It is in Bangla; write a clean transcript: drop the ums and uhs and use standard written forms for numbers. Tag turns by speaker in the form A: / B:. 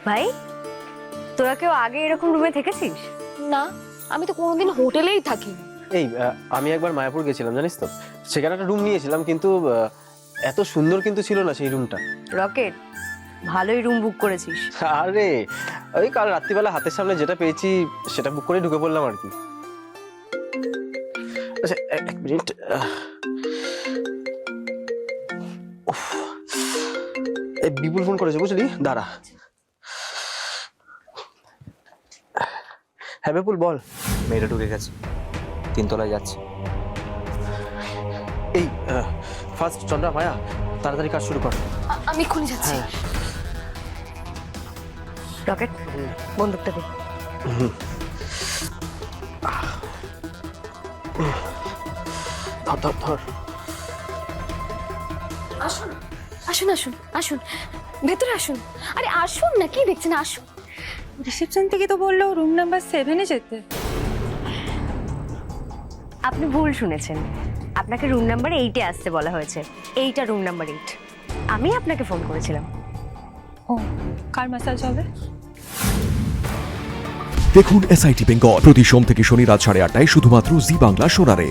A: ভাই, তোরা কেউ আগে এরকম রুমে থেকেছিস?
B: না, আমি তো কোনোদিন হোটেলেই থাকি।
C: এই আমি একবার মায়াপুর গেছিলাম, জানিস তো? সেখানে একটা রুম নিয়েছিলাম, কিন্তু এত সুন্দর কিন্তু ছিল না সেই রুমটা।
A: রকেট, ভালোই রুম বুক করেছিস।
C: আরে ওই কাল রাত্রিবেলা হাতের সামনে যেটা পেয়েছি সেটা বুক করে ঢুকে পড়লাম আর কি। আচ্ছা, এক মিনিট। উফ, এই বিপুল ফোন করেছে, বুঝলি? দাঁড়া। হ্যাঁ বিপুল, বল।
D: মেয়েটা ঢুকে গেছে, 3 তলায় যাচ্ছে।
C: এই ফার্স্ট চন্দ্রা, মায়া, তাড়াতাড়ি কাজ শুরু কর।
B: আমি এক্ষুনি যাচ্ছি।
C: হ্যাঁ।
A: রকেট, বন্দুকটা দে।
C: ধর ধর ধর।
B: আসুন আসুন আসুন আসুন, ভেতরে আসুন। আরে আসুন না, কি দেখছেন, আসুন।
E: রিসেপশন থেকে তো বললো রুম নাম্বার 7-এ যেতে।
A: আপনি ভুল শুনেছেন, আপনাকে রুম নাম্বার 8-এ আসতে বলা হয়েছে। এইটা রুম নাম্বার 8। আমি আপনাকে ফোন করেছিলাম।
E: ও, কার ম্যাসাজ হবে?
F: দেখুন SIT বেঙ্গল প্রতি সোম থেকে শনি রাত 8:30টায় শুধুমাত্র জি বাংলা সোনারে।